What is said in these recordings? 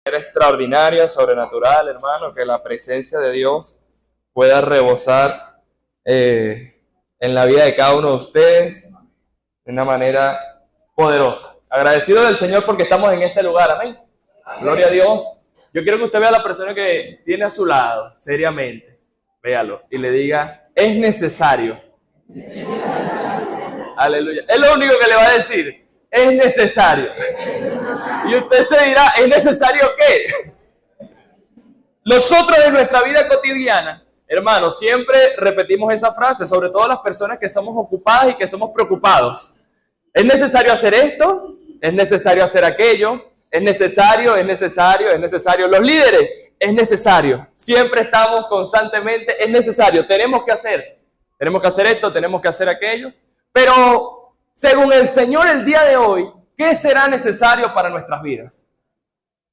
Extraordinaria, sobrenatural, hermano, que la presencia de Dios pueda rebosar en la vida de cada uno de ustedes de una manera poderosa. Agradecido del Señor porque estamos en este lugar, amén. Gloria a Dios. Yo quiero que usted vea a la persona que tiene a su lado, seriamente, véalo, y le diga, es necesario. Aleluya. Es lo único que le va a decir, es necesario. Y usted se dirá, ¿es necesario qué? Nosotros en nuestra vida cotidiana, hermanos, siempre repetimos esa frase, sobre todo las personas que somos ocupadas y que somos preocupados. ¿Es necesario hacer esto? ¿Es necesario hacer aquello? ¿Es necesario? ¿Es necesario? ¿Es necesario? Los líderes, es necesario. Siempre estamos constantemente, es necesario, tenemos que hacer. Tenemos que hacer esto, tenemos que hacer aquello. Pero según el Señor el día de hoy, ¿qué será necesario para nuestras vidas?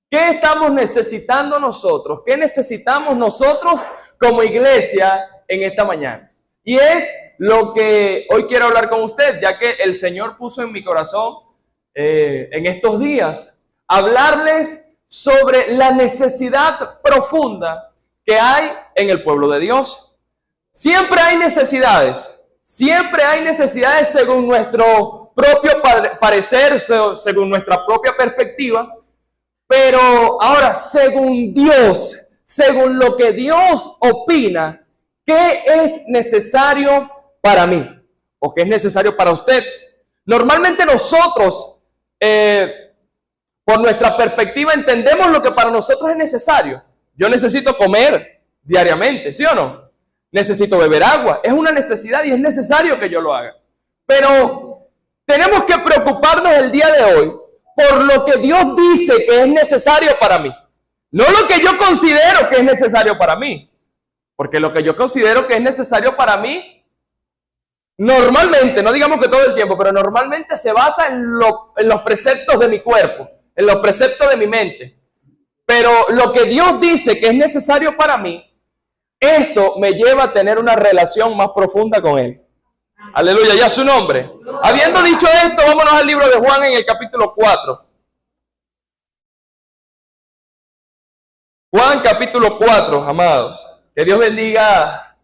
¿Qué estamos necesitando nosotros? ¿Qué necesitamos nosotros como iglesia en esta mañana? Y es lo que hoy quiero hablar con usted, ya que el Señor puso en mi corazón en estos días hablarles sobre la necesidad profunda que hay en el pueblo de Dios. Siempre hay necesidades según nuestro propio parecer, según nuestra propia perspectiva, pero ahora según Dios, según lo que Dios opina, ¿qué es necesario para mí? ¿O qué es necesario para usted? Normalmente nosotros, por nuestra perspectiva, entendemos lo que para nosotros es necesario. Yo necesito comer diariamente, ¿sí o no? Necesito beber agua, es una necesidad y es necesario que yo lo haga. Pero tenemos que preocuparnos el día de hoy por lo que Dios dice que es necesario para mí. No lo que yo considero que es necesario para mí. Porque lo que yo considero que es necesario para mí, normalmente, no digamos que todo el tiempo, pero normalmente se basa en los preceptos de mi cuerpo, en los preceptos de mi mente. Pero lo que Dios dice que es necesario para mí, eso me lleva a tener una relación más profunda con Él. Aleluya, ya su nombre. Habiendo dicho esto, vámonos al libro de Juan en el capítulo 4. Juan capítulo 4, amados. Que Dios bendiga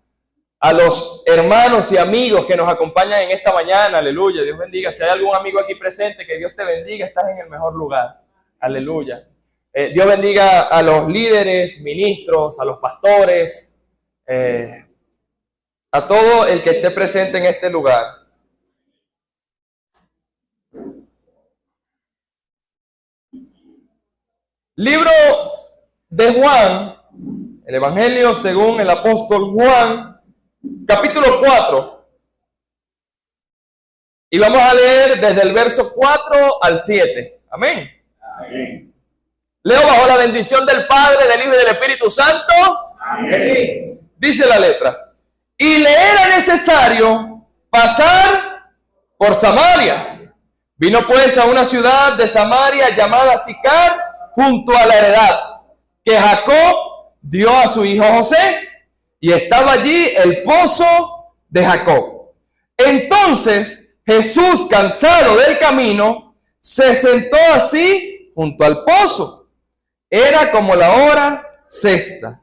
a los hermanos y amigos que nos acompañan en esta mañana. Aleluya, Dios bendiga. Si hay algún amigo aquí presente, que Dios te bendiga, estás en el mejor lugar. Aleluya. Dios bendiga a los líderes, ministros, a los pastores, a todo el que esté presente en este lugar. Libro de Juan, el Evangelio según el apóstol Juan, capítulo 4. Y vamos a leer desde el verso 4 al 7. Amén. Amén. Leo bajo la bendición del Padre, del Hijo y del Espíritu Santo. Amén. Dice la letra. Y le era necesario pasar por Samaria. Vino pues a una ciudad de Samaria llamada Sicar, junto a la heredad que Jacob dio a su hijo José, y estaba allí el pozo de Jacob. Entonces Jesús, cansado del camino, se sentó así junto al pozo. Era como la hora sexta.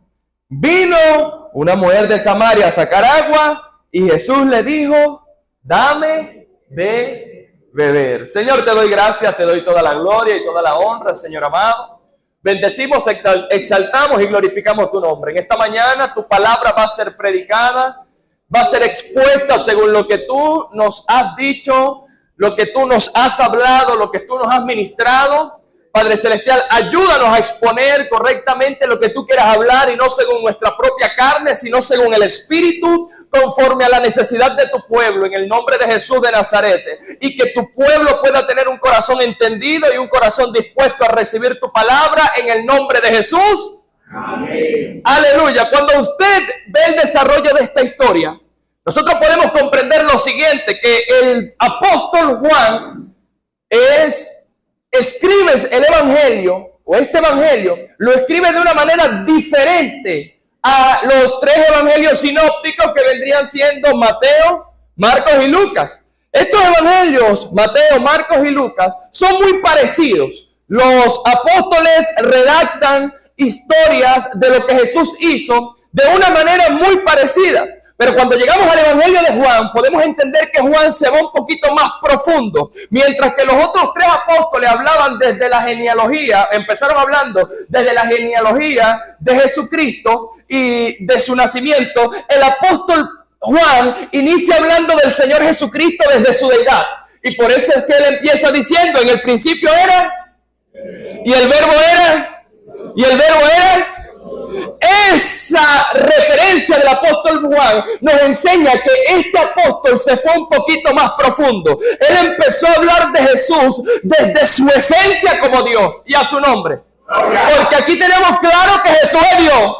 Vino una mujer de Samaria a sacar agua, y Jesús le dijo, dame de beber. Señor, te doy gracias, te doy toda la gloria y toda la honra, Señor amado. Bendecimos, exaltamos y glorificamos tu nombre. En esta mañana tu palabra va a ser predicada, va a ser expuesta según lo que tú nos has dicho, lo que tú nos has hablado, lo que tú nos has ministrado. Padre Celestial, ayúdanos a exponer correctamente lo que tú quieras hablar, y no según nuestra propia carne, sino según el Espíritu, conforme a la necesidad de tu pueblo, en el nombre de Jesús de Nazaret. Y que tu pueblo pueda tener un corazón entendido y un corazón dispuesto a recibir tu palabra, en el nombre de Jesús. Amén. Aleluya. Cuando usted ve el desarrollo de esta historia, nosotros podemos comprender lo siguiente, que el apóstol Juan escribe el evangelio, o este evangelio, lo escribe de una manera diferente a los tres evangelios sinópticos que vendrían siendo Mateo, Marcos y Lucas. Estos evangelios, Mateo, Marcos y Lucas, son muy parecidos. los apóstoles redactan historias de lo que Jesús hizo de una manera muy parecida. Pero cuando llegamos al Evangelio de Juan, podemos entender que Juan se va un poquito más profundo. Mientras que los otros tres apóstoles hablaban desde la genealogía, empezaron hablando desde la genealogía de Jesucristo y de su nacimiento, el apóstol Juan inicia hablando del Señor Jesucristo desde su deidad. Y por eso es que él empieza diciendo, en el principio era, y el verbo era, y el verbo era. Esa referencia del apóstol Juan nos enseña que este apóstol se fue un poquito más profundo. Él empezó a hablar de Jesús desde su esencia como Dios y a su nombre. Porque aquí tenemos claro que Jesús es Dios.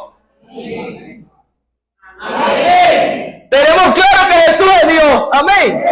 Amén. Tenemos claro que Jesús es Dios. Amén.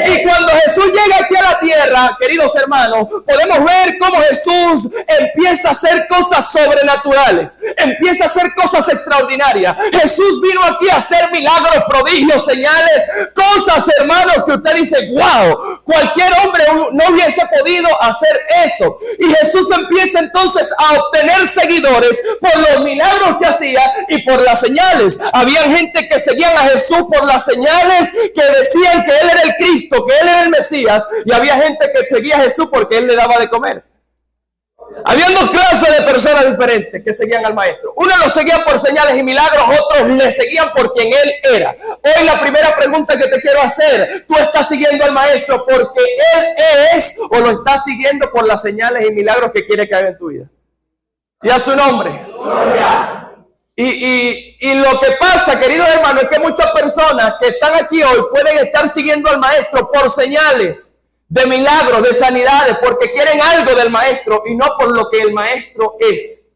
Y cuando Jesús llega aquí a la tierra, queridos hermanos, podemos ver cómo Jesús empieza a hacer cosas sobrenaturales. Empieza a hacer cosas extraordinarias. Jesús vino aquí a hacer milagros, prodigios, señales, cosas, hermanos, que usted dice, wow, cualquier hombre no hubiese podido hacer eso. Y Jesús empieza entonces a obtener seguidores por los milagros que hacía y por las señales. Habían gente que seguían a Jesús por las señales, que decían que Él era el Cristo, que Él era el Mesías, y había gente que seguía a Jesús porque Él le daba de comer. Habían dos clases de personas diferentes que seguían al Maestro. Unos lo seguían por señales y milagros, otros le seguían por quien Él era. Hoy la primera pregunta que te quiero hacer, ¿tú estás siguiendo al Maestro porque Él es, o lo estás siguiendo por las señales y milagros que quiere que haga en tu vida? Y a su nombre. Gloria. Y lo que pasa, queridos hermanos, es que muchas personas que están aquí hoy pueden estar siguiendo al Maestro por señales de milagros, de sanidades, porque quieren algo del Maestro y no por lo que el Maestro es.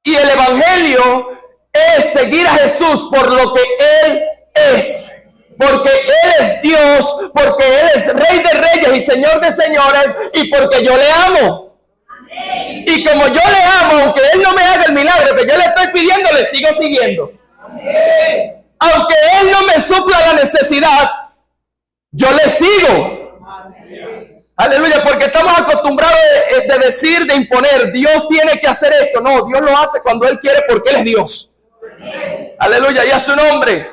Y el Evangelio es seguir a Jesús por lo que Él es. Porque Él es Dios, porque Él es Rey de Reyes y Señor de Señores, y porque yo le amo. Y como yo le amo, aunque Él no me haga el milagro que yo le estoy pidiendo, le sigo siguiendo. Aunque Él no me supla la necesidad, yo le sigo. Aleluya, porque estamos acostumbrados de decir, de imponer, Dios tiene que hacer esto. No, Dios lo hace cuando Él quiere porque Él es Dios. Aleluya, y a su nombre.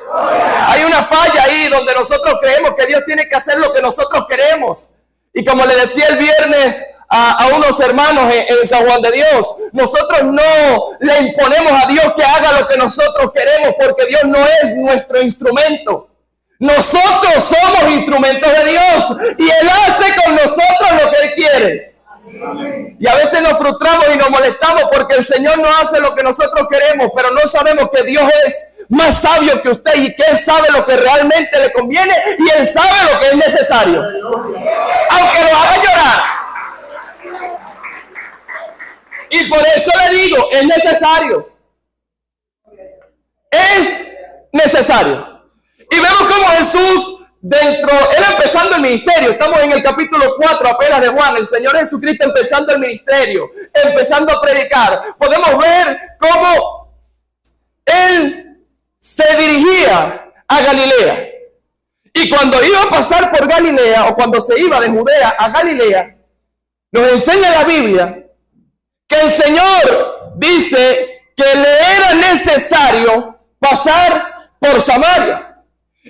Hay una falla ahí donde nosotros creemos que Dios tiene que hacer lo que nosotros queremos. Y como le decía el viernes a unos hermanos en San Juan de Dios, nosotros no le imponemos a Dios que haga lo que nosotros queremos, porque Dios no es nuestro instrumento. Nosotros somos instrumentos de Dios y Él hace con nosotros lo que Él quiere. Y a veces nos frustramos y nos molestamos porque el Señor no hace lo que nosotros queremos, pero no sabemos que Dios es más sabio que usted y que Él sabe lo que realmente le conviene y Él sabe lo que es necesario. Aunque lo haga llorar. Y por eso le digo, es necesario. Es necesario. Y vemos cómo Jesús, él empezando el ministerio, estamos en el capítulo 4 apenas de Juan, el Señor Jesucristo empezando el ministerio, empezando a predicar. Podemos ver cómo Él se dirigía a Galilea. Y cuando iba a pasar por Galilea, o cuando se iba de Judea a Galilea, nos enseña la Biblia que el Señor dice que le era necesario pasar por Samaria.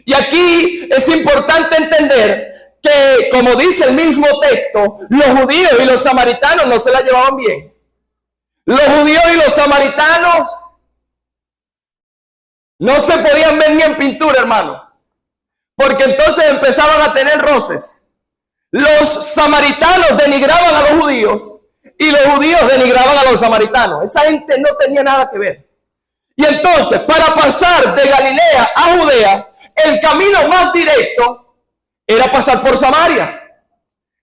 Y aquí es importante entender que, como dice el mismo texto, los judíos y los samaritanos no se la llevaban bien. Los judíos y los samaritanos no se podían ver ni en pintura, hermano, porque entonces empezaban a tener roces. Los samaritanos denigraban a los judíos y los judíos denigraban a los samaritanos. Esa gente no tenía nada que ver. Y entonces, para pasar de Galilea a Judea, el camino más directo era pasar por Samaria.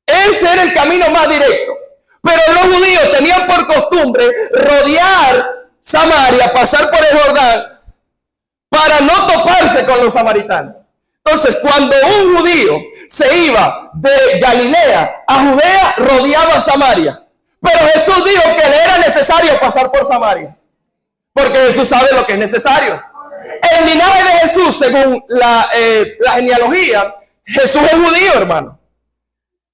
Ese era el camino más directo. Pero los judíos tenían por costumbre rodear Samaria, pasar por el Jordán, para no toparse con los samaritanos. Entonces, cuando un judío se iba de Galilea a Judea, rodeaba Samaria. Pero Jesús dijo que le era necesario pasar por Samaria, porque Jesús sabe lo que es necesario. El linaje de Jesús, según la genealogía, Jesús es judío, hermano.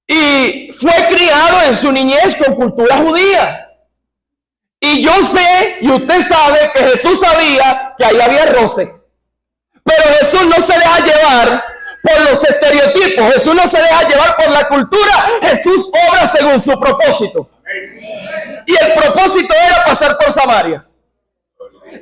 y fue criado en su niñez con cultura judía. Y yo sé, y usted sabe, que Jesús sabía que ahí había roce. Pero Jesús no se deja llevar por los estereotipos. Jesús no se deja llevar por la cultura. Jesús obra según su propósito. Y el propósito era pasar por Samaria.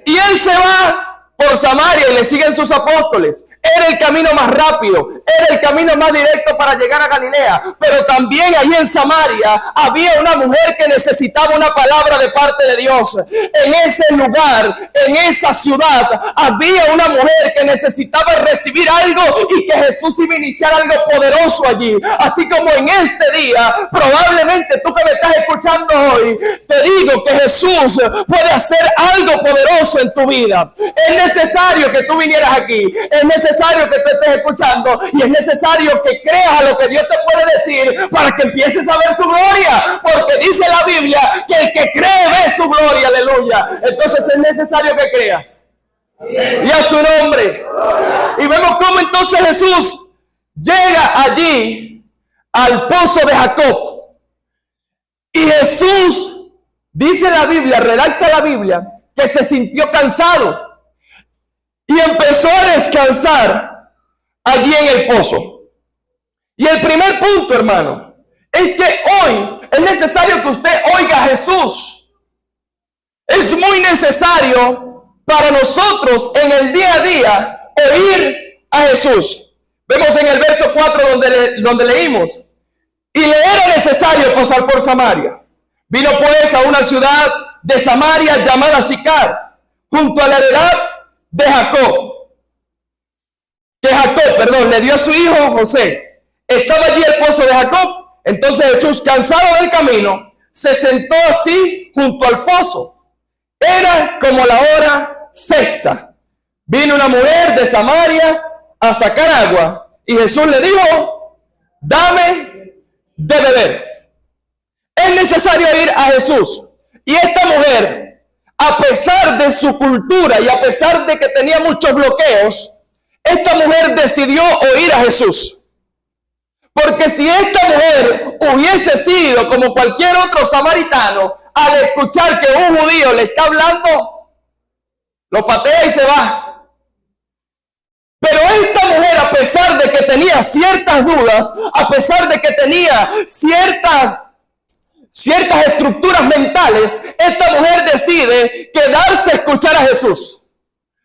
Y él se va por Samaria y le siguen sus apóstoles. Era el camino más rápido, era el camino más directo para llegar a Galilea. Pero también allí en Samaria había una mujer que necesitaba una palabra de parte de Dios. En ese lugar, en esa ciudad, había una mujer que necesitaba recibir algo y que Jesús iba a iniciar algo poderoso allí. Así como en este día, probablemente tú que me estás escuchando hoy, te digo que Jesús puede hacer algo poderoso en tu vida. Es necesario que tú vinieras aquí, es necesario que tú estés escuchando y es necesario que creas a lo que Dios te puede decir para que empieces a ver su gloria, porque dice la Biblia que el que cree ve su gloria, aleluya. Entonces es necesario que creas. Y a su nombre. Y vemos cómo entonces Jesús llega allí al pozo de Jacob. Y Jesús, dice la Biblia, redacta la Biblia, que se sintió cansado. Y empezó a descansar allí en el pozo. Y el primer punto, hermano, es que hoy es necesario que usted oiga a Jesús. Es muy necesario para nosotros en el día a día oír a Jesús. Vemos en el verso 4 donde leímos: y le era necesario pasar por Samaria. Vino pues a una ciudad de Samaria llamada Sicar, junto a la heredad de Jacob, le dio a su hijo José. Estaba allí el pozo de Jacob. Entonces Jesús, cansado del camino, se sentó así junto al pozo. Era como la hora sexta. Vino una mujer de Samaria a sacar agua y Jesús le dijo: dame de beber. Es necesario ir a Jesús. Y esta mujer, a pesar de su cultura y a pesar de que tenía muchos bloqueos, esta mujer decidió oír a Jesús. Porque si esta mujer hubiese sido como cualquier otro samaritano, al escuchar que un judío le está hablando, lo patea y se va. Pero esta mujer, a pesar de que tenía ciertas dudas, a pesar de que tenía ciertas estructuras mentales, esta mujer decide quedarse a escuchar a Jesús.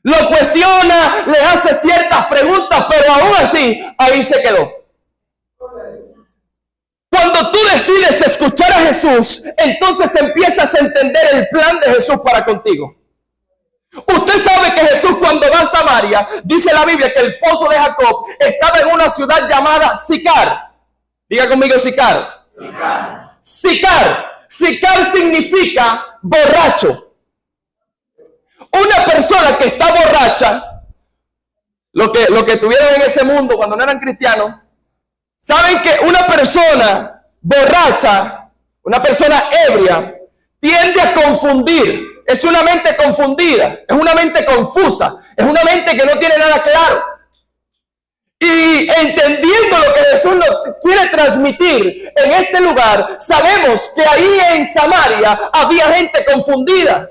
Lo cuestiona, le hace ciertas preguntas, pero aún así, ahí se quedó. Cuando tú decides escuchar a Jesús, entonces empiezas a entender el plan de Jesús para contigo. Usted sabe que Jesús, cuando va a Samaria, dice la Biblia que el pozo de Jacob estaba en una ciudad llamada Sicar. Diga conmigo Sicar. Sicar significa borracho. Una persona que está borracha, lo que tuvieron en ese mundo cuando no eran cristianos, saben que una persona borracha, una persona ebria, tiende a confundir. Es una mente confundida, es una mente confusa, es una mente que no tiene nada claro. Y entendiendo lo que Jesús nos quiere transmitir en este lugar, sabemos que ahí en Samaria había gente confundida.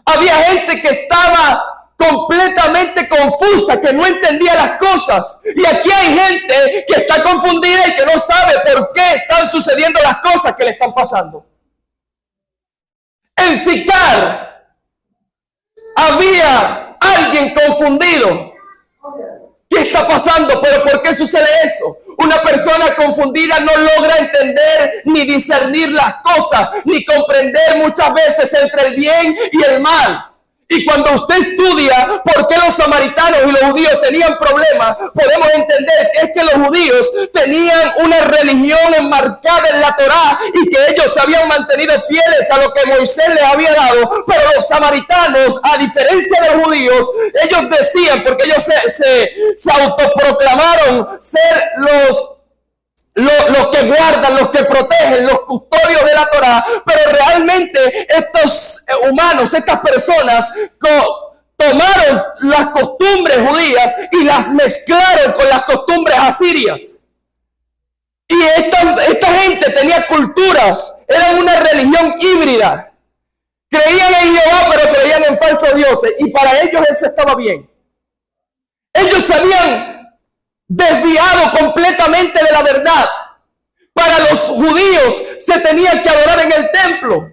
Había gente que estaba completamente confusa, que no entendía las cosas. Y aquí hay gente que está confundida y que no sabe por qué están sucediendo las cosas que le están pasando. En Sicar había alguien confundido. ¿Qué está pasando? ¿Pero por qué sucede eso? Una persona confundida no logra entender ni discernir las cosas, ni comprender muchas veces entre el bien y el mal. Y cuando usted estudia por qué los samaritanos y los judíos tenían problemas, podemos entender que es que los judíos tenían una religión enmarcada en la Torá y que ellos se habían mantenido fieles a lo que Moisés les había dado. Pero los samaritanos, a diferencia de los judíos, ellos decían, porque ellos se autoproclamaron ser los que guardan, los que protegen, los custodios de la Torá, pero realmente estos humanos, estas personas tomaron las costumbres judías y las mezclaron con las costumbres asirias. Y esta gente tenía culturas, eran una religión híbrida. Creían en Jehová, pero creían en falsos dioses. Y para ellos eso estaba bien. Ellos se habían desviado completamente de la verdad. Para los judíos se tenían que adorar en el templo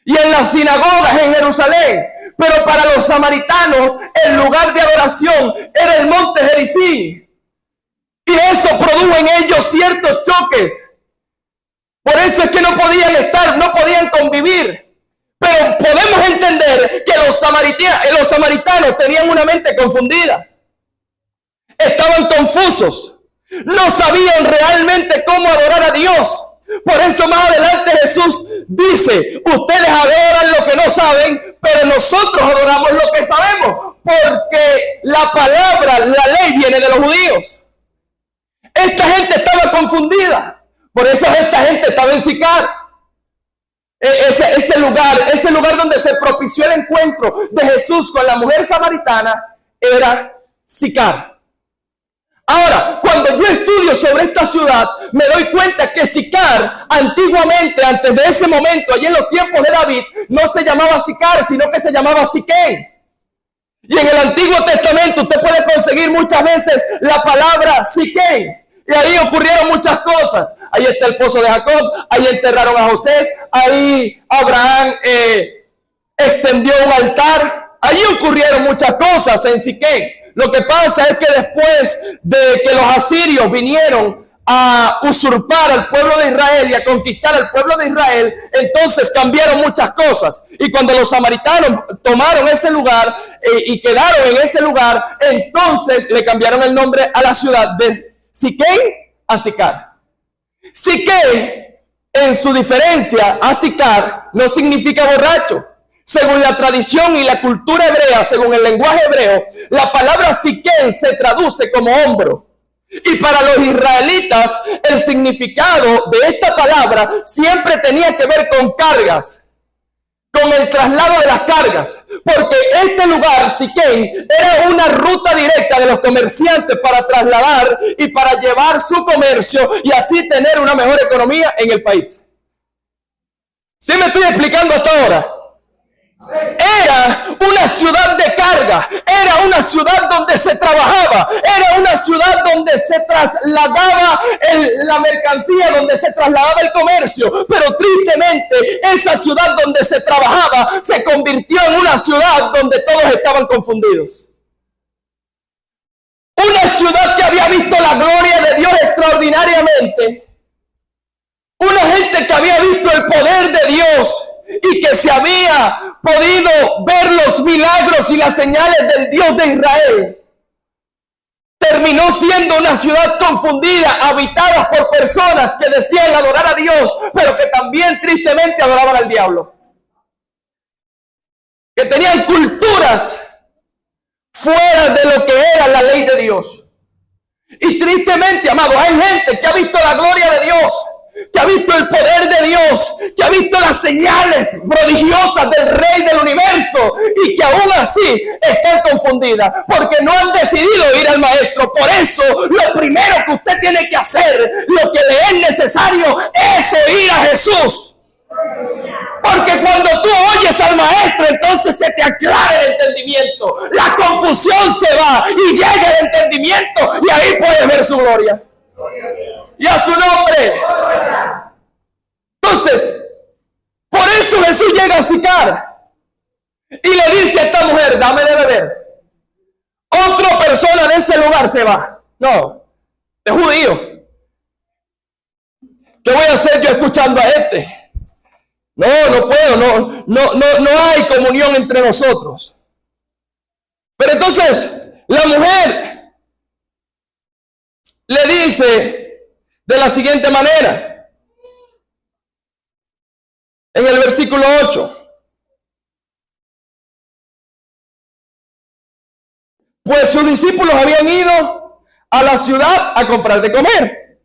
y en las sinagogas en Jerusalén. Pero para los samaritanos el lugar de adoración era el monte Gerizim. Y eso produjo en ellos ciertos choques. Por eso es que no podían estar, no podían convivir. Pero podemos entender que los samaritanos tenían una mente confundida. Estaban confusos. No sabían realmente cómo adorar a Dios. Por eso más adelante Jesús dice, ustedes adoran lo que no saben, pero nosotros adoramos lo que sabemos. Porque la palabra, la ley viene de los judíos. Esta gente estaba confundida. Por eso esta gente estaba en Sicar. Ese lugar donde se propició el encuentro de Jesús con la mujer samaritana era Sicar. Ahora, cuando yo estudio sobre esta ciudad, me doy cuenta que Sicar, antiguamente, antes de ese momento, allí en los tiempos de David, no se llamaba Sicar, sino que se llamaba Siquén. Y en el Antiguo Testamento usted puede conseguir muchas veces la palabra Siquén. Y ahí ocurrieron muchas cosas. Ahí está el pozo de Jacob, ahí enterraron a José, ahí Abraham extendió un altar. Allí ocurrieron muchas cosas en Siquén. Lo que pasa es que después de que los asirios vinieron a usurpar al pueblo de Israel y a conquistar al pueblo de Israel, entonces cambiaron muchas cosas. Y cuando los samaritanos tomaron ese lugar y quedaron en ese lugar, entonces le cambiaron el nombre a la ciudad de Siquén a Sicar. Siquén, en su diferencia a Sicar, no significa borracho. Según la tradición y la cultura hebrea, según el lenguaje hebreo, la palabra Siquén se traduce como hombro. Y para los israelitas, el significado de esta palabra siempre tenía que ver con cargas, con el traslado de las cargas, porque este lugar, Siquén, era una ruta directa de los comerciantes para trasladar y para llevar su comercio y así tener una mejor economía en el país. ¿Sí me estoy explicando hasta ahora? Era una ciudad de carga, era una ciudad donde se trabajaba, era una ciudad donde se trasladaba la mercancía, donde se trasladaba el comercio. Pero tristemente esa ciudad donde se trabajaba se convirtió en una ciudad donde todos estaban confundidos. Una ciudad que había visto la gloria de Dios extraordinariamente, una gente que había visto el poder de Dios y que se había podido ver los milagros y las señales del Dios de Israel, terminó siendo una ciudad confundida, habitada por personas que decían adorar a Dios, pero que también tristemente adoraban al diablo. Que tenían culturas fuera de lo que era la ley de Dios. Y tristemente, amados, hay gente que ha visto la gloria de Dios, que ha visto el poder de Dios, que ha visto las señales prodigiosas del Rey del Universo y que aún así están confundidas porque no han decidido ir al Maestro. Por eso lo primero que usted tiene que hacer, lo que le es necesario, es oír a Jesús. Porque cuando tú oyes al Maestro, entonces se te aclara el entendimiento, la confusión se va y llega el entendimiento y ahí puedes ver su gloria. Y a su nombre. Entonces, por eso Jesús llega a Sicar y le dice a esta mujer, dame de beber. Otra persona de ese lugar se va. No, es judío. ¿Qué voy a hacer yo escuchando a este? No puedo, no hay comunión entre nosotros. Pero entonces, la mujer le dice de la siguiente manera, en el versículo 8. Pues sus discípulos habían ido a la ciudad a comprar de comer.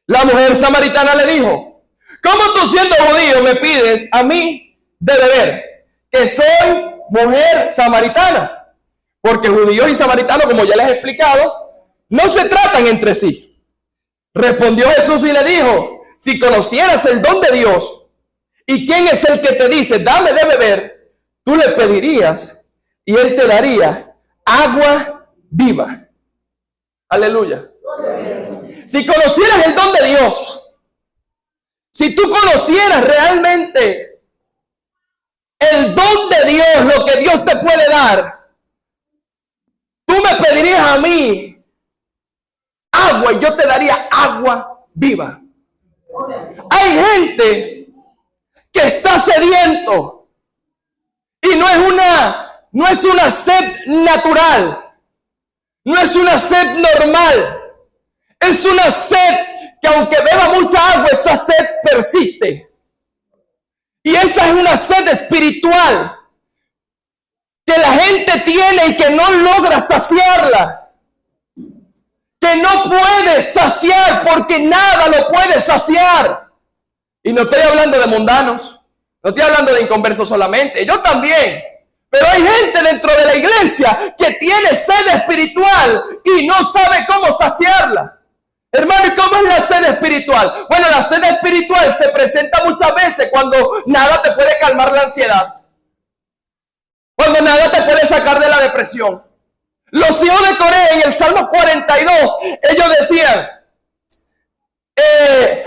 La mujer samaritana le dijo, ¿cómo tú siendo judío me pides a mí de beber? Que soy mujer samaritana. Porque judíos y samaritanos, como ya les he explicado, no se tratan entre sí. Respondió Jesús y le dijo: si conocieras el don de Dios y quién es el que te dice, dame de beber, tú le pedirías y él te daría agua viva. Aleluya. Si conocieras el don de Dios, si tú conocieras realmente el don de Dios, lo que Dios te puede dar, tú me pedirías a mí agua y yo te daría agua viva. Hay gente que está sediento y no es una sed natural, no es una sed normal, es una sed que aunque beba mucha agua, esa sed persiste. Y esa es una sed espiritual que la gente tiene y que no logra saciarla. Que no puede saciar porque nada lo puede saciar. Y no estoy hablando de mundanos, no estoy hablando de inconversos solamente, yo también. Pero hay gente dentro de la iglesia que tiene sed espiritual y no sabe cómo saciarla. Hermano, ¿y cómo es la sed espiritual? Bueno, la sed espiritual se presenta muchas veces cuando nada te puede calmar la ansiedad, cuando nada te puede sacar de la depresión. Los hijos de Coré en el Salmo 42, ellos decían,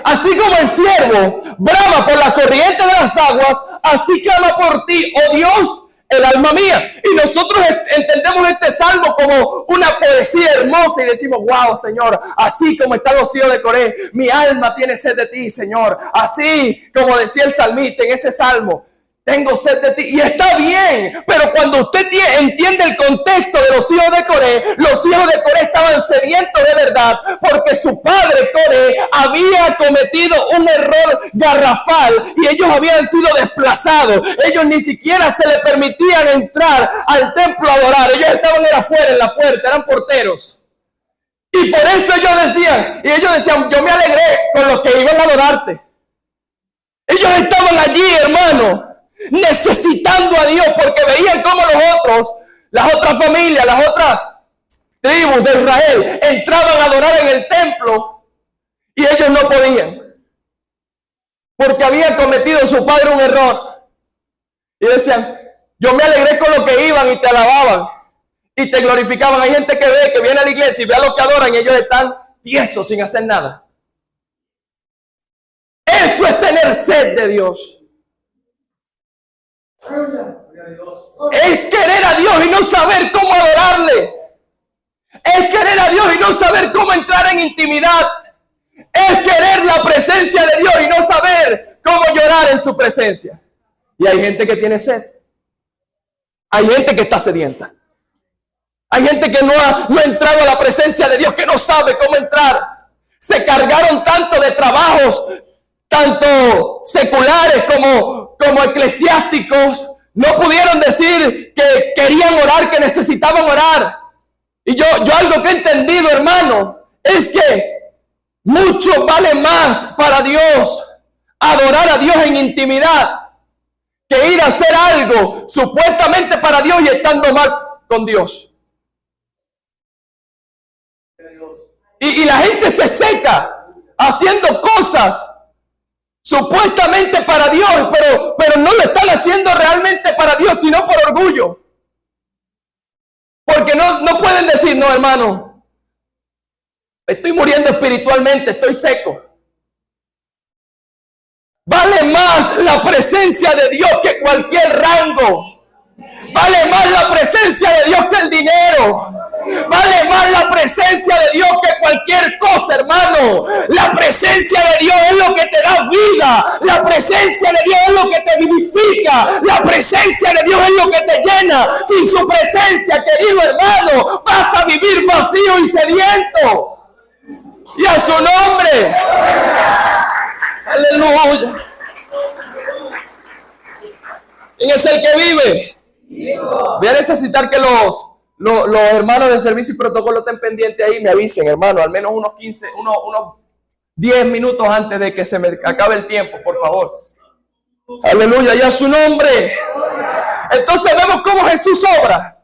así como el siervo brama por la corriente de las aguas, así clama por ti, oh Dios, el alma mía. Y nosotros entendemos este salmo como una poesía hermosa y decimos: wow, Señor, así como están los hijos de Coré, mi alma tiene sed de ti, Señor. Así como decía el salmista en ese salmo, tengo sed de ti. Y está bien, pero cuando usted entiende el contexto de los hijos de Coré estaban sedientos de verdad, porque su padre Coré había cometido un error garrafal y ellos habían sido desplazados. Ellos ni siquiera se le permitían entrar al templo a adorar. Ellos estaban afuera en la puerta, eran porteros. Y por eso ellos decían, yo me alegré con los que iban a adorarte. Ellos estaban allí, hermano, necesitando a Dios, porque veían cómo las otras familias, las otras tribus de Israel entraban a adorar en el templo y ellos no podían, porque había cometido su padre un error. Y decían: yo me alegré con los que iban y te alababan y te glorificaban. Hay gente que viene a la iglesia y ve a los que adoran y ellos están tiesos sin hacer nada. Eso es tener sed de Dios. Es querer a Dios y no saber cómo adorarle. Es querer a Dios y no saber cómo entrar en intimidad. Es querer la presencia de Dios y no saber cómo llorar en su presencia. Y hay gente que tiene sed. Hay gente que está sedienta. Hay gente que no ha entrado a la presencia de Dios, que no sabe cómo entrar. Se cargaron tanto de trabajos, tanto seculares como eclesiásticos, no pudieron decir que querían orar, que necesitaban orar. Y yo algo que he entendido, hermano, es que mucho vale más para Dios adorar a Dios en intimidad que ir a hacer algo supuestamente para Dios y estando mal con Dios. Y la gente se seca haciendo cosas supuestamente para Dios, pero no lo están haciendo realmente para Dios, sino por orgullo. Porque no pueden decir: no, hermano, estoy muriendo espiritualmente, estoy seco. Vale más la presencia de Dios que cualquier rango. Vale más la presencia de Dios que el dinero. Vale más la presencia de Dios que cualquier cosa, hermano. La presencia de Dios es lo que te da vida. La presencia de Dios es lo que te vivifica. La presencia de Dios es lo que te llena. Sin su presencia, querido hermano, vas a vivir vacío y sediento. Y a su nombre. Aleluya. ¿Quién es el que vive? Voy a necesitar que los hermanos de servicio y protocolo estén pendientes ahí, me avisen, hermano, al menos unos 10 minutos antes de que se me acabe el tiempo, por favor. Aleluya, y a su nombre. Entonces vemos cómo Jesús obra.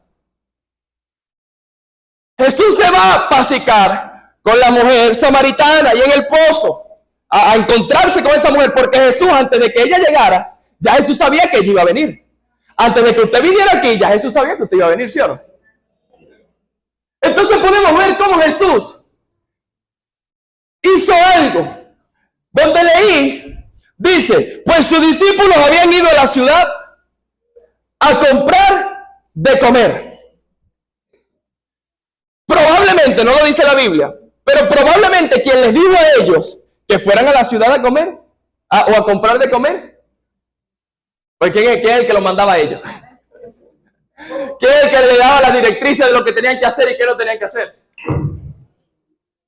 Jesús se va a pacificar, con la mujer samaritana y en el pozo, a encontrarse con esa mujer, porque Jesús, antes de que ella llegara, ya Jesús sabía que ella iba a venir. Antes de que usted viniera aquí, ya Jesús sabía que usted iba a venir, ¿sí o no? Entonces podemos ver cómo Jesús hizo algo. Donde leí, dice, pues sus discípulos habían ido a la ciudad a comprar de comer. Probablemente, no lo dice la Biblia, pero probablemente quien les dijo a ellos que fueran a la ciudad a comer o a comprar de comer, pues ¿quién es el que lo mandaba a ellos? ¿Quién es el que le daba las directrices de lo que tenían que hacer y qué no tenían que hacer?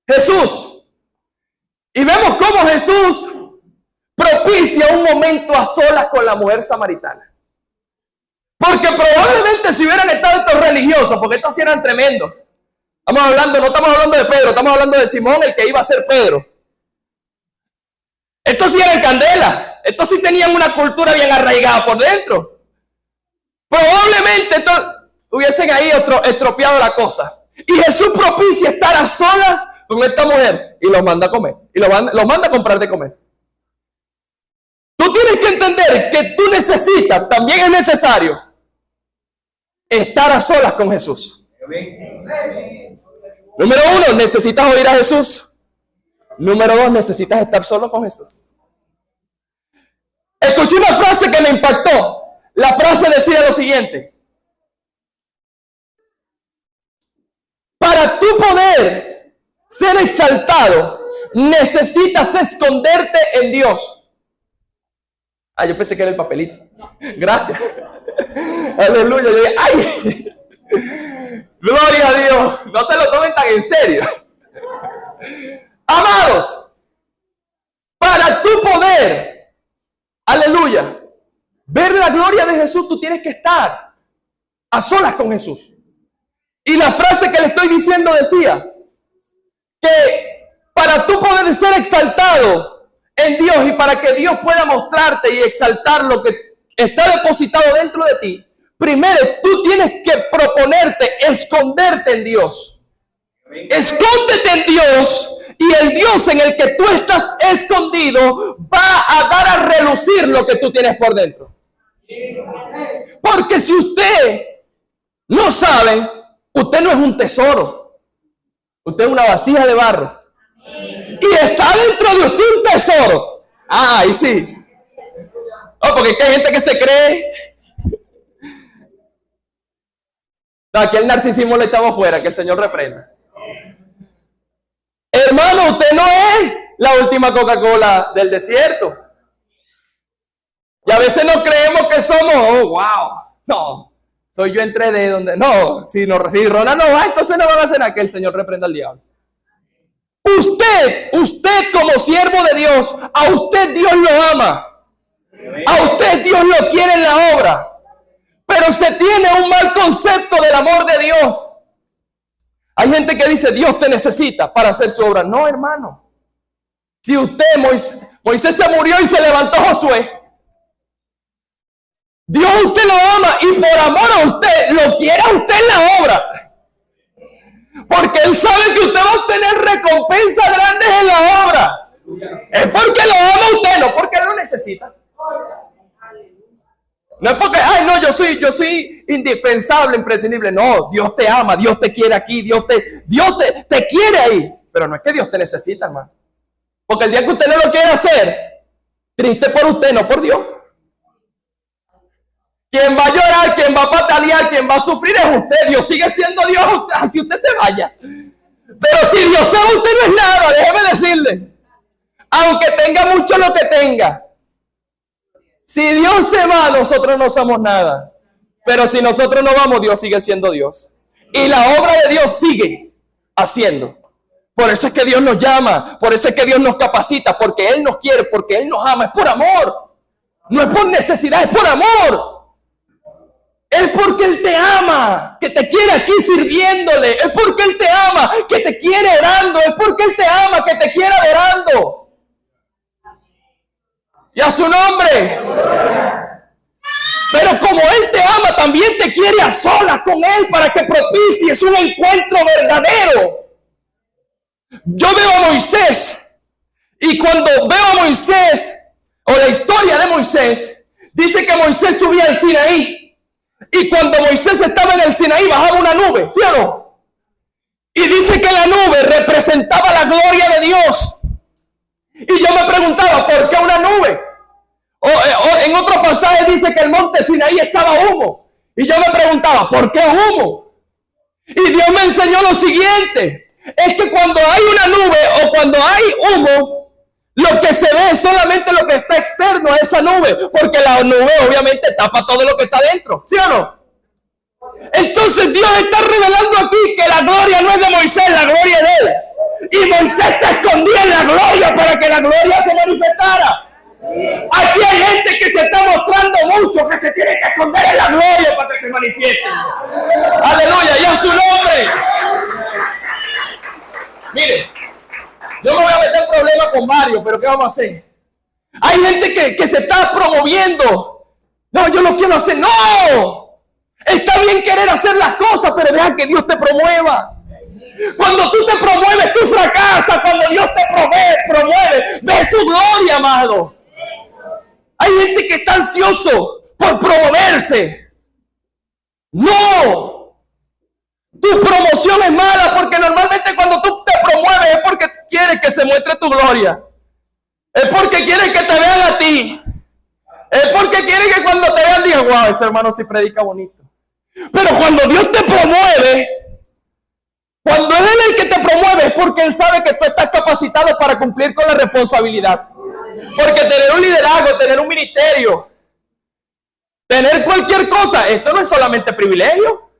Jesús. Y vemos cómo Jesús propicia un momento a solas con la mujer samaritana. Porque probablemente si hubieran estado estos religiosos, porque estos sí eran tremendos. No estamos hablando de Pedro, estamos hablando de Simón, el que iba a ser Pedro. Estos sí eran candela, estos sí tenían una cultura bien arraigada por dentro. Probablemente hubiesen ahí estropeado la cosa. Y Jesús propicia estar a solas con esta mujer y los manda a comer. Y los manda a comprar de comer. Tú tienes que entender que tú necesitas, también es necesario, estar a solas con Jesús. Número 1, necesitas oír a Jesús. Número 2, necesitas estar solo con Jesús. Escuché una frase que me impactó. La frase decía lo siguiente: para tú poder ser exaltado, necesitas esconderte en Dios. Yo pensé que era el papelito. Gracias. Aleluya. Yo dije, ¡ay! Gloria a Dios. No se lo tomen tan en serio. Amados, para tu poder, aleluya, ver la gloria de Jesús, tú tienes que estar a solas con Jesús. Y la frase que le estoy diciendo decía que para tú poder ser exaltado en Dios y para que Dios pueda mostrarte y exaltar lo que está depositado dentro de ti, primero tú tienes que proponerte esconderte en Dios. Escóndete en Dios. Y el Dios en el que tú estás escondido va a dar a relucir lo que tú tienes por dentro. Porque si usted no sabe, usted no es un tesoro. Usted es una vasija de barro. Y está dentro de usted un tesoro. Ahí sí. Porque hay gente que se cree. No, aquí el narcisismo le echamos fuera, que el Señor reprenda. Hermano, usted no es la última Coca-Cola del desierto. Y a veces no creemos que somos, oh, wow. No, soy yo entre de donde. No, si Ronald no va, entonces no van a hacer nada, que el Señor reprenda al diablo. Usted como siervo de Dios, a usted Dios lo ama. A usted Dios lo quiere en la obra. Pero se tiene un mal concepto del amor de Dios. Hay gente que dice, Dios te necesita para hacer su obra. No, hermano. Si Moisés se murió y se levantó Josué. Dios usted lo ama y por amor a usted, lo quiere a usted en la obra. Porque Él sabe que usted va a obtener recompensas grandes en la obra. Es porque lo ama a usted, no porque lo necesita. No es porque, yo soy indispensable, imprescindible. No, Dios te ama, Dios te quiere aquí, Dios te quiere ahí. Pero no es que Dios te necesita, hermano. Porque el día que usted no lo quiere hacer, triste por usted, no por Dios. Quien va a llorar, quien va a patalear, quien va a sufrir es usted. Dios sigue siendo Dios, así usted se vaya. Pero si Dios se va, usted no es nada, déjeme decirle. Aunque tenga mucho lo que tenga. Si Dios se va, nosotros no somos nada. Pero si nosotros no vamos, Dios sigue siendo Dios. Y la obra de Dios sigue haciendo. Por eso es que Dios nos llama. Por eso es que Dios nos capacita. Porque Él nos quiere, porque Él nos ama. Es por amor. No es por necesidad, es por amor. Es porque Él te ama, que te quiere aquí sirviéndole. Es porque Él te ama, que te quiere orando. Es porque Él te ama, que te quiere adorando. Y a su nombre. Pero como Él te ama, también te quiere a solas con Él para que propicies un encuentro verdadero. Yo veo a Moisés, y cuando veo a Moisés, o la historia de Moisés, dice que Moisés subía al Sinaí, y cuando Moisés estaba en el Sinaí bajaba una nube, ¿sí o no? Y dice que la nube representaba la gloria de Dios. Y yo me preguntaba, ¿por qué una nube? En otro pasaje dice que el monte Sinaí echaba humo. Y yo me preguntaba, ¿por qué humo? Y Dios me enseñó lo siguiente. Es que cuando hay una nube o cuando hay humo, lo que se ve es solamente lo que está externo a esa nube. Porque la nube obviamente tapa todo lo que está dentro. ¿Sí o no? Entonces Dios está revelando aquí que la gloria no es de Moisés, la gloria es de él. Y Moisés se escondía en la gloria para que la gloria se manifestara. Aquí hay gente que se está mostrando mucho, que se tiene que esconder en la gloria para que se manifieste. Aleluya, y a su nombre. Mire, yo me voy a meter problemas con Mario, pero ¿qué vamos a hacer? Hay gente que se está promoviendo. No, yo no quiero hacer. No, está bien querer hacer las cosas, pero deja que Dios te promueva. Cuando tú te promueves, tú fracasas. Cuando Dios te promueve, ve su gloria, amado. Hay gente que está ansioso por promoverse. No. Tu promoción es mala porque normalmente cuando tú te promueves es porque quieres que se muestre tu gloria. Es porque quieres que te vean a ti. Es porque quieres que cuando te vean digan, wow, ese hermano sí predica bonito. Pero cuando Dios te promueve, cuando es Él el que te promueve, es porque Él sabe que tú estás capacitado para cumplir con la responsabilidad. Porque tener un liderazgo, tener un ministerio, tener cualquier cosa, esto no es solamente privilegio.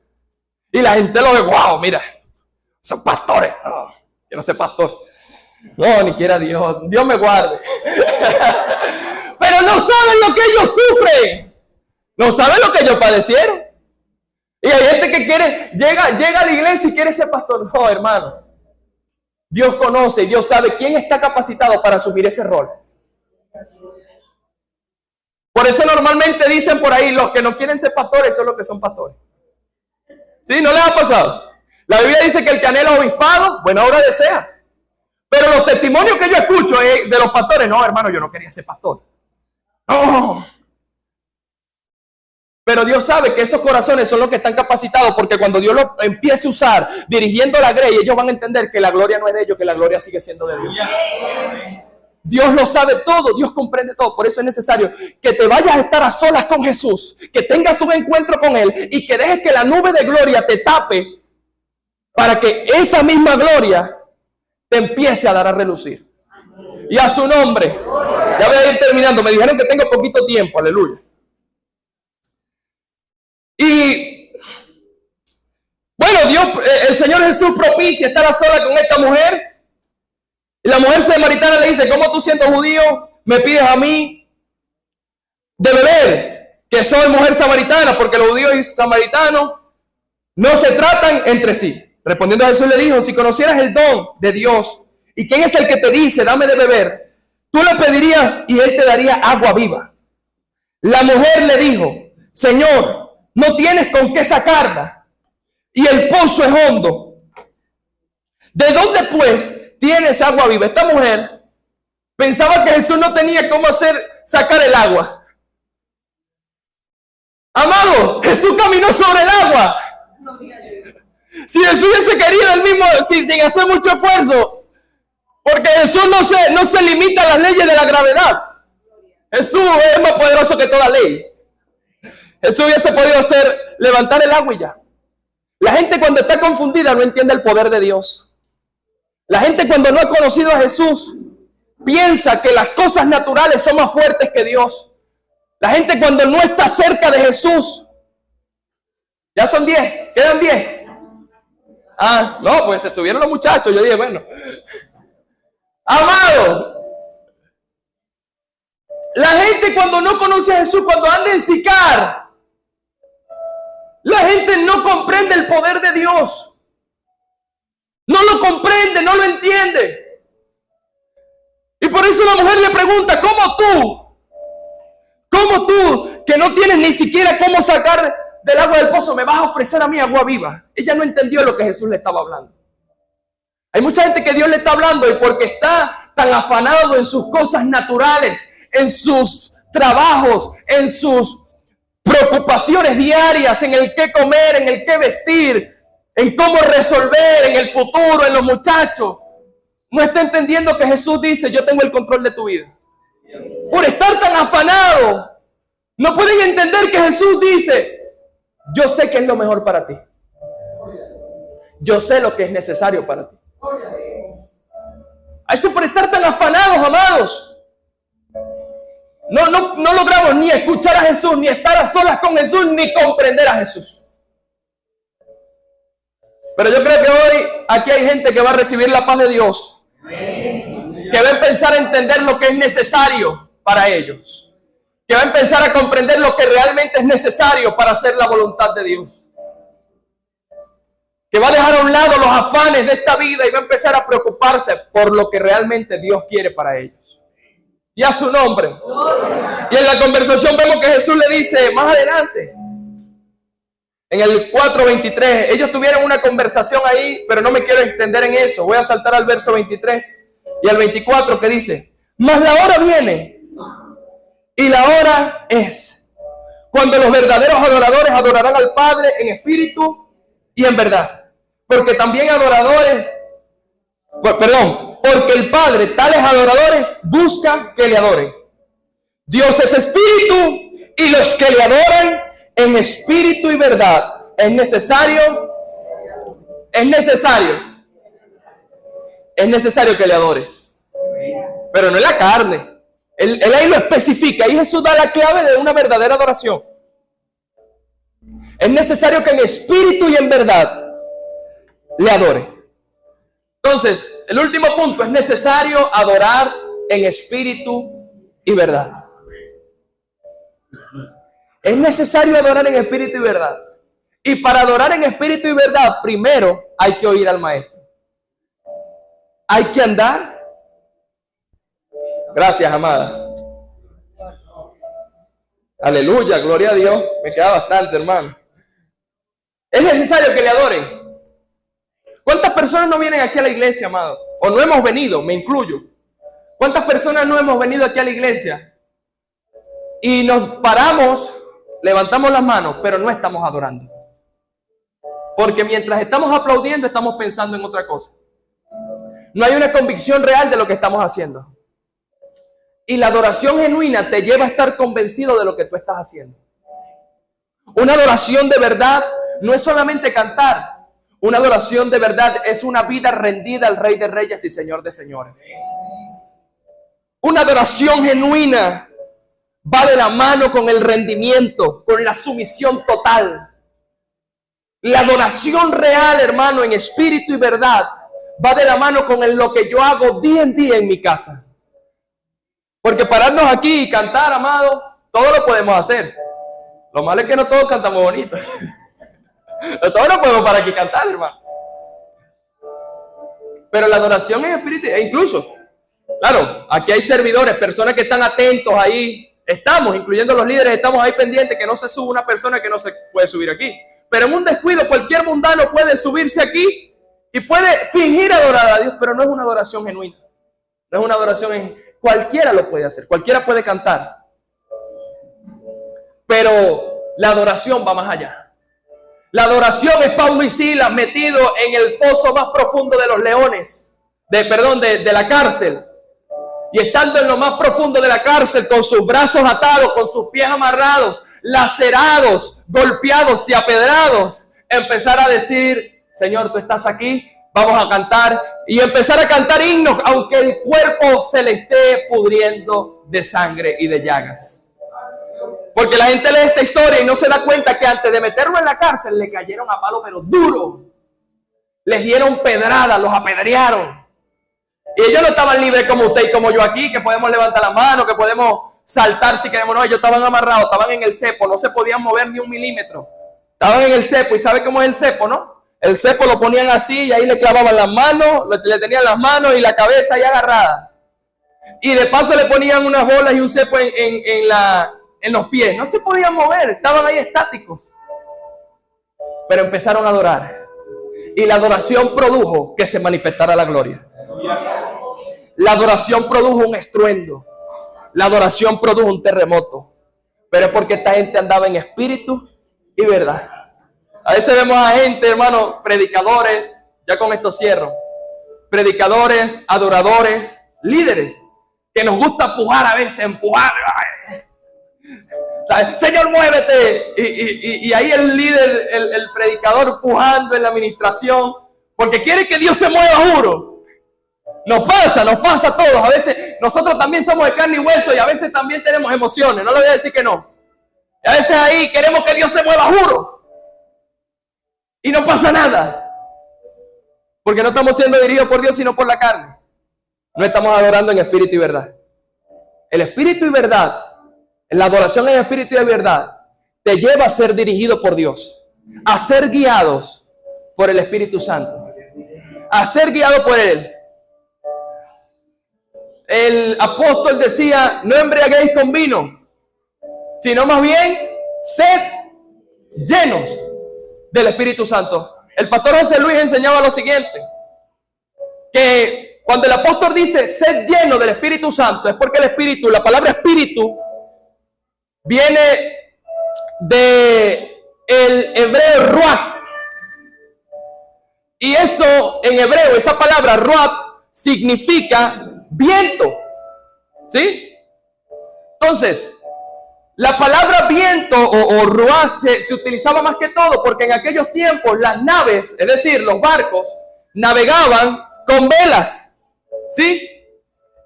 Y la gente lo ve, wow, mira, son pastores. No, yo no soy pastor. No, ni quiera Dios. Dios me guarde. Pero no saben lo que ellos sufren. No saben lo que ellos padecieron. Y hay gente que quiere, llega a la iglesia y quiere ser pastor. No, hermano. Dios conoce y Dios sabe quién está capacitado para asumir ese rol. Por eso normalmente dicen por ahí, los que no quieren ser pastores son los que son pastores. ¿Sí? ¿No les ha pasado? La Biblia dice que el que anhela obispado, buena obra desea. Pero los testimonios que yo escucho de los pastores, no, hermano, yo no quería ser pastor. No. Pero Dios sabe que esos corazones son los que están capacitados, porque cuando Dios los empiece a usar dirigiendo la grey, ellos van a entender que la gloria no es de ellos, que la gloria sigue siendo de Dios. Dios lo sabe todo, Dios comprende todo. Por eso es necesario que te vayas a estar a solas con Jesús, que tengas un encuentro con Él y que dejes que la nube de gloria te tape para que esa misma gloria te empiece a dar a relucir. Y a su nombre. Ya voy a ir terminando. Me dijeron que tengo poquito tiempo. Aleluya. Y bueno, el Señor Jesús propicia estar a sola con esta mujer. Y la mujer samaritana le dice, ¿cómo tú siendo judío me pides a mí de beber? Que soy mujer samaritana, porque los judíos y samaritanos no se tratan entre sí. Respondiendo a Jesús le dijo, si conocieras el don de Dios y quién es el que te dice, dame de beber, tú le pedirías y él te daría agua viva. La mujer le dijo, Señor, no tienes con qué sacarla y el pozo es hondo. ¿De dónde pues tienes agua viva? Esta mujer pensaba que Jesús no tenía cómo sacar el agua. Amado, Jesús caminó sobre el agua. Si Jesús hubiese querido él mismo, sin hacer mucho esfuerzo, porque Jesús no se limita a las leyes de la gravedad. Jesús es más poderoso que toda ley. Jesús hubiese podido levantar el agua y ya. La gente cuando está confundida no entiende el poder de Dios. La gente cuando no ha conocido a Jesús piensa que las cosas naturales son más fuertes que Dios. La gente cuando no está cerca de Jesús, ya son 10, quedan 10. Ah, no, pues se subieron los muchachos. Yo dije, bueno. Amado, la gente cuando no conoce a Jesús, cuando anda en Sicar, la gente no comprende el poder de Dios. No lo comprende, no lo entiende. Y por eso la mujer le pregunta, ¿cómo tú, que no tienes ni siquiera cómo sacar del agua del pozo, me vas a ofrecer a mí agua viva? Ella no entendió lo que Jesús le estaba hablando. Hay mucha gente que Dios le está hablando y porque está tan afanado en sus cosas naturales, en sus trabajos, en sus preocupaciones diarias, en el qué comer, en el qué vestir, en cómo resolver, en el futuro, en los muchachos, no está entendiendo que Jesús dice, yo tengo el control de tu vida. Por estar tan afanado, no pueden entender que Jesús dice, yo sé que es lo mejor para ti. Yo sé lo que es necesario para ti. Eso por estar tan afanados, amados. No logramos ni escuchar a Jesús, ni estar a solas con Jesús, ni comprender a Jesús. Pero yo creo que hoy aquí hay gente que va a recibir la paz de Dios, que va a empezar a entender lo que es necesario para ellos, que va a empezar a comprender lo que realmente es necesario para hacer la voluntad de Dios, que va a dejar a un lado los afanes de esta vida y va a empezar a preocuparse por lo que realmente Dios quiere para ellos. Y a su nombre. Y en la conversación vemos que Jesús le dice más adelante, en el 4:23, ellos tuvieron una conversación ahí, pero no me quiero extender en eso. Voy a saltar al verso 23 y al 24 que dice, mas la hora viene y la hora es cuando los verdaderos adoradores adorarán al Padre en espíritu y en verdad. Porque también adoradores, porque el Padre tales adoradores busca que le adoren. Dios es espíritu y los que le adoran en espíritu y verdad. Es necesario que le adores. Pero no en la carne. Él ahí lo especifica. Y Jesús da la clave de una verdadera adoración. Es necesario que en espíritu y en verdad le adore. Entonces, el último punto, es necesario adorar en espíritu y verdad. Es necesario adorar en espíritu y verdad. Y para adorar en espíritu y verdad, primero hay que oír al Maestro. Hay que andar. Gracias, amada. Aleluya, gloria a Dios. Me queda bastante, hermano. Es necesario que le adoren. ¿Cuántas personas no vienen aquí a la iglesia, amado? O no hemos venido, me incluyo. ¿Cuántas personas no hemos venido aquí a la iglesia? Y nos paramos, levantamos las manos, pero no estamos adorando. Porque mientras estamos aplaudiendo, estamos pensando en otra cosa. No hay una convicción real de lo que estamos haciendo. Y la adoración genuina te lleva a estar convencido de lo que tú estás haciendo. Una adoración de verdad no es solamente cantar. Una adoración de verdad es una vida rendida al Rey de Reyes y Señor de Señores. Una adoración genuina va de la mano con el rendimiento, con la sumisión total. La adoración real, hermano, en espíritu y verdad, va de la mano con lo que yo hago día en día en mi casa. Porque pararnos aquí y cantar, amado, todo lo podemos hacer. Lo malo es que no todos cantamos bonito. No todos no podemos parar aquí y cantar, hermano. Pero la adoración en espíritu, e incluso, claro, aquí hay servidores, personas que están atentos ahí. Estamos, incluyendo los líderes, estamos ahí pendientes que no se suba una persona que no se puede subir aquí. Pero en un descuido, cualquier mundano puede subirse aquí y puede fingir adorar a Dios, pero no es una adoración genuina. No es una adoración cualquiera lo puede hacer, cualquiera puede cantar. Pero la adoración va más allá. La adoración es Pablo y Silas metido en el foso más profundo de los leones, de la cárcel. Y estando en lo más profundo de la cárcel, con sus brazos atados, con sus pies amarrados, lacerados, golpeados y apedrados, empezar a decir, Señor, tú estás aquí, vamos a cantar. Y empezar a cantar himnos, aunque el cuerpo se le esté pudriendo de sangre y de llagas. Porque la gente lee esta historia y no se da cuenta que antes de meterlo en la cárcel le cayeron a palo, pero duro. Les dieron pedradas, los apedrearon. Y ellos no estaban libres como usted y como yo aquí, que podemos levantar la mano, que podemos saltar si queremos. No, ellos estaban amarrados, estaban en el cepo, no se podían mover ni un milímetro. Estaban en el cepo, y ¿sabe cómo es el cepo, no? El cepo lo ponían así y ahí le clavaban las manos, le tenían las manos y la cabeza ahí agarrada. Y de paso le ponían unas bolas y un cepo en los pies. No se podían mover, estaban ahí estáticos. Pero empezaron a adorar. Y la adoración produjo que se manifestara la gloria. La adoración produjo un estruendo. La adoración produjo un terremoto. Pero es porque esta gente andaba en espíritu y verdad. A veces vemos a gente, hermano, predicadores, ya con esto cierro, predicadores, adoradores, líderes, que nos gusta empujar a veces, empujar. Señor, muévete. Y ahí el líder, el predicador empujando en la administración, porque quiere que Dios se mueva, juro. Nos pasa a todos. A veces nosotros también somos de carne y hueso y a veces también tenemos emociones. No le voy a decir que no. Y a veces ahí queremos que Dios se mueva, juro. Y no pasa nada. Porque no estamos siendo dirigidos por Dios, sino por la carne. No estamos adorando en espíritu y verdad. El espíritu y verdad, la adoración en espíritu y verdad, te lleva a ser dirigido por Dios. A ser guiados por el Espíritu Santo. A ser guiados por Él. El apóstol decía, no embriaguéis con vino, sino más bien, sed llenos del Espíritu Santo. El pastor José Luis enseñaba lo siguiente, que cuando el apóstol dice, sed lleno del Espíritu Santo, es porque el Espíritu, la palabra Espíritu, viene de el hebreo ruach. Y eso en hebreo, esa palabra ruach, significa viento. ¿Sí? Entonces, la palabra viento o ruach se utilizaba más que todo porque en aquellos tiempos las naves, es decir, los barcos, navegaban con velas. ¿Sí?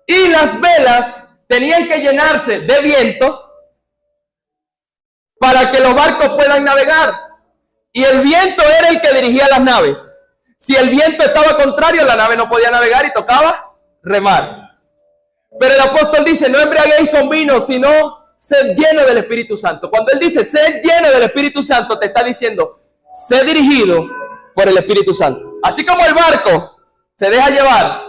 Y las velas tenían que llenarse de viento para que los barcos puedan navegar. Y el viento era el que dirigía las naves. Si el viento estaba contrario, la nave no podía navegar y tocaba remar. Pero el apóstol dice, no embriaguéis con vino, sino sed lleno del Espíritu Santo. Cuando él dice, sed lleno del Espíritu Santo, te está diciendo, sé dirigido por el Espíritu Santo. Así como el barco se deja llevar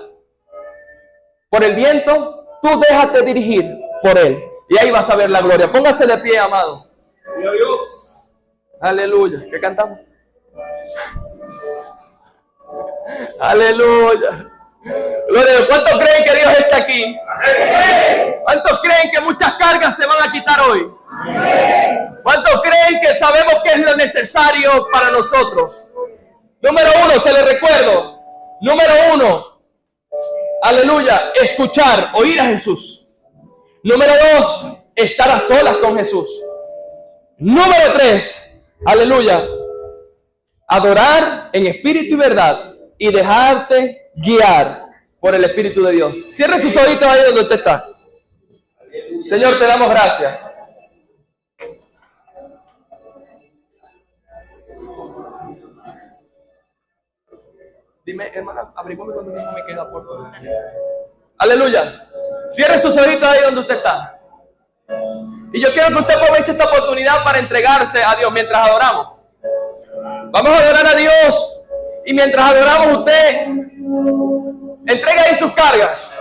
por el viento, tú déjate dirigir por él. Y ahí vas a ver la gloria. Póngase de pie, amado. Dios. Aleluya. ¿Qué cantamos? Aleluya. Gloria. ¿Cuántos creen que Dios está aquí? ¿Cuántos creen que muchas cargas se van a quitar hoy? ¿Cuántos creen que sabemos qué es lo necesario para nosotros? Número uno, se les recuerdo. Número uno, aleluya, escuchar, oír a Jesús. Número dos, estar a solas con Jesús. Número tres, aleluya, adorar en espíritu y verdad y dejarte guiar por el Espíritu de Dios. Cierre sus ojitos ahí donde usted está. Señor, te damos gracias. Dime, hermana, abrigóme cuando mismo me queda, por favor. Aleluya. Cierre sus ojitos ahí donde usted está. Y yo quiero que usted aproveche esta oportunidad para entregarse a Dios mientras adoramos. Vamos a adorar a Dios. Y mientras adoramos, usted entrega ahí sus cargas.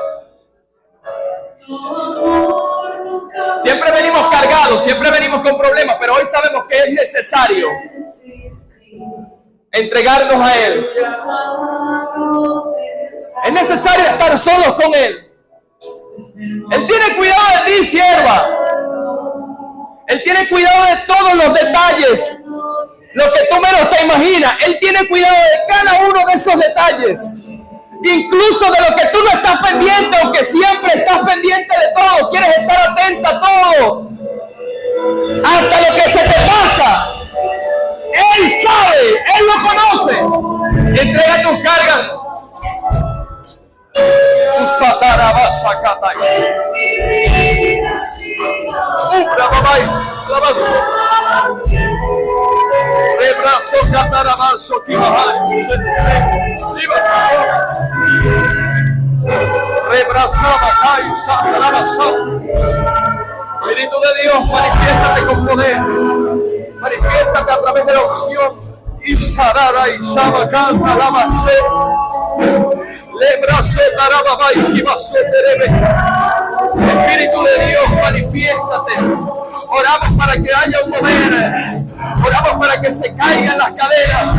Siempre venimos cargados, siempre venimos con problemas, pero hoy sabemos que es necesario entregarnos a Él. Es necesario estar solos con Él. Él tiene cuidado de ti, sierva. Él tiene cuidado de todos los detalles, lo que tú menos te imaginas. Él tiene cuidado de cada uno de esos detalles, incluso de lo que tú no estás pendiente, aunque siempre estás pendiente de todo. Quieres estar atenta a todo, hasta lo que se te pasa. Él sabe, Él lo conoce. Entrega tus cargas. Espíritu de Dios, manifiéstate con poder. Manifiéstate a través de la unción. Isarara y Shabakanta la Mase. Espíritu de Dios, manifiéstate. Oramos para que haya un mover Oramos para que se caigan las cadenas.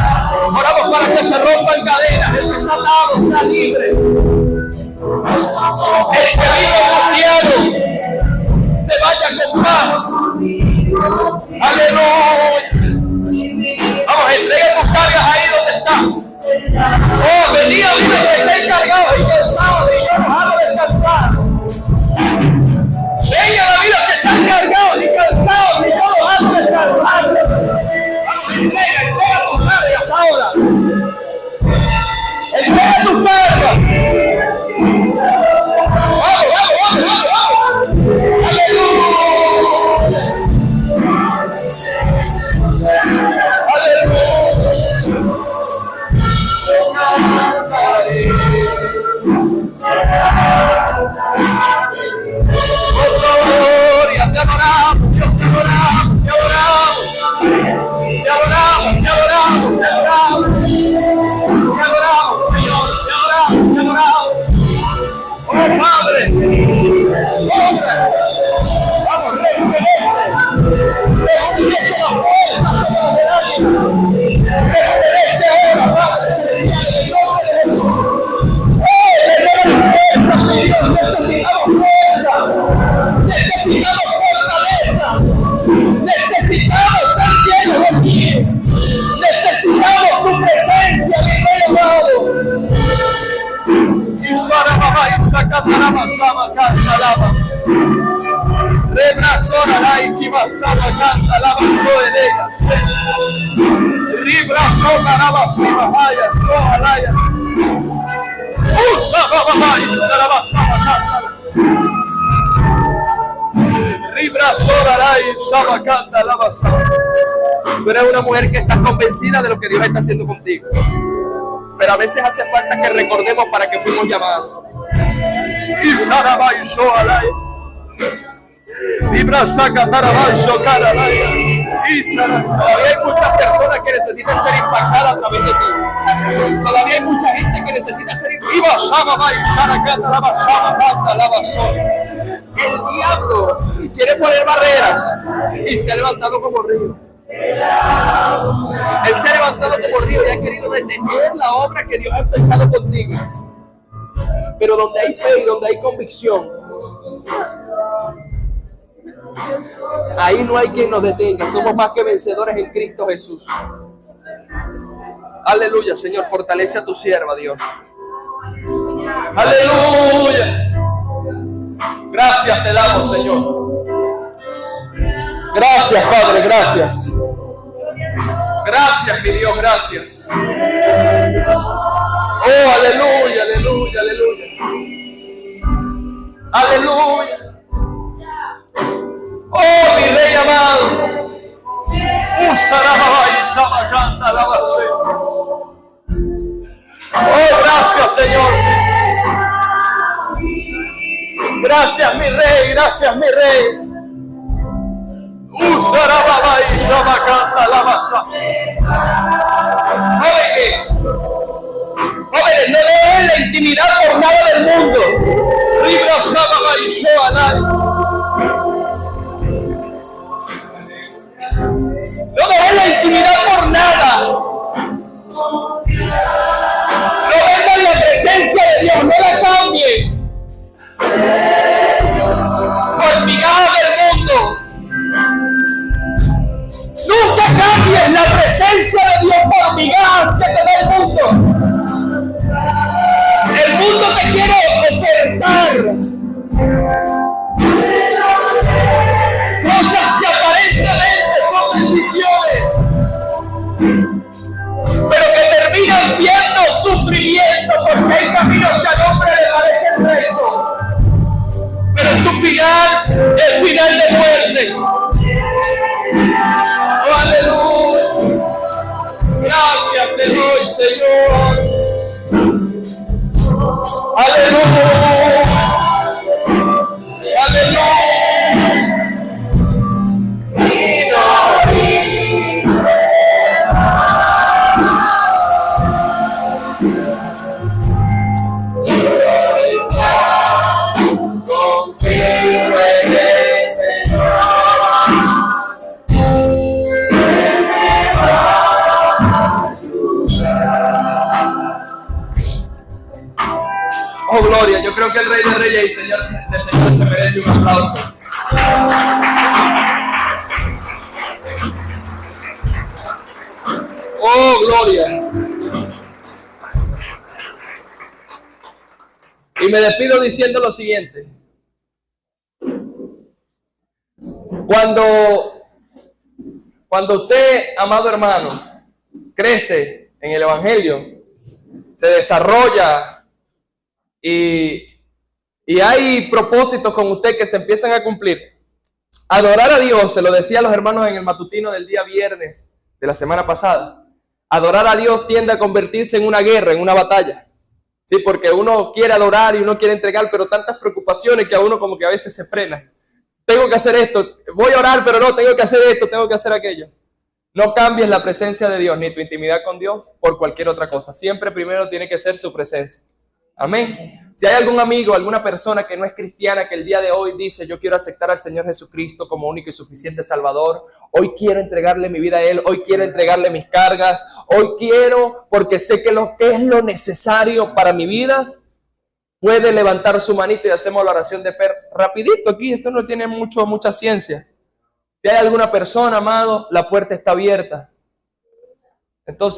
Oramos para que se rompan cadenas. El que está atado sea libre. El que vive angustiado se vaya con paz. Aleluya. Vamos, entrega tus cargas ahí donde estás. Oh, venid a mí los que estéis cargados y cansados, y yo los hago descansar. Vengan a mí los que están cargados y cansados, y yo los hago descansar. Vamos, entrega tus cargas ahora. Entrega tus cargas. Vamos. Aleluya. Gloria, te adoramos, Dios, te adoramos, te adoramos, te adoramos, te adoramos, te adoramos, te adoramos, Señor, te adoramos, te adoramos. Oh Padre, vamos, rejuvenece la fuerza del ánimo, rejuvenece ahora, Padre, en el nombre de Jesús. Necesitamos fortaleza, necesitamos ser llenos de ti, necesitamos tu presencia, mi Rey amado. Y Sara mamá y sacatarama sama canta lava, rebrazona la íntima sama canta lava soelega, ribrazona lava sama haya soalaya. Usa mamá y la sama canta. Tú eres una mujer que está convencida de lo que Dios está haciendo contigo, pero a veces hace falta que recordemos para que fuimos llamados. Todavía hay muchas personas que necesitan ser impactadas a través de ti. Todavía hay mucha gente que necesita ser impactada. El diablo quiere poner barreras y se ha levantado como río. Él se ha levantado como río y ha querido detener la obra que Dios ha empezado contigo. Pero donde hay fe y donde hay convicción, ahí no hay quien nos detenga. Somos más que vencedores en Cristo Jesús. Aleluya, Señor, fortalece a tu sierva, Dios. Aleluya. Gracias te damos, Señor. Gracias, Padre, gracias. Gracias, mi Dios, gracias. Oh, aleluya, aleluya, aleluya. Aleluya. Oh, mi Rey amado. Oh, gracias, Señor. Gracias, mi Rey, gracias, mi Rey. Jóvenes, no dejen la intimidad por nada del mundo. No dejen la intimidad por nada. No vendan la presencia de Dios, no la cambien por migajas del mundo. Nunca cambies la presencia de Dios por migajas que te da el mundo. El mundo te quiere ofertar cosas que aparentemente son bendiciones, pero que terminan siendo sufrimiento, porque hay caminos que al hombre le parecen rectos, pero su final es final de muerte. Oh, aleluya. Gracias te doy, Señor. Aleluya. Aleluya. Confío en el Señor. Oh, gloria. Yo creo que el Rey de Reyes y Señor de Señores se merece un aplauso. Oh, gloria. Y me despido diciendo lo siguiente. Cuando usted, amado hermano, crece en el Evangelio, se desarrolla y hay propósitos con usted que se empiezan a cumplir. Adorar a Dios, se lo decía a los hermanos en el matutino del día viernes de la semana pasada. Adorar a Dios tiende a convertirse en una guerra, en una batalla. Sí, porque uno quiere adorar y uno quiere entregar, pero tantas preocupaciones que a uno como que a veces se frena. Tengo que hacer esto, voy a orar, pero no, tengo que hacer esto, tengo que hacer aquello. No cambies la presencia de Dios ni tu intimidad con Dios por cualquier otra cosa. Siempre primero tiene que ser su presencia. Amén. Si hay algún amigo, alguna persona que no es cristiana, que el día de hoy dice, yo quiero aceptar al Señor Jesucristo como único y suficiente Salvador, hoy quiero entregarle mi vida a Él, hoy quiero entregarle mis cargas, hoy quiero, porque sé que lo que es lo necesario para mi vida, puede levantar su manito y hacemos la oración de fe rapidito aquí. Esto no tiene mucha ciencia. Si hay alguna persona, amado, la puerta está abierta. Entonces,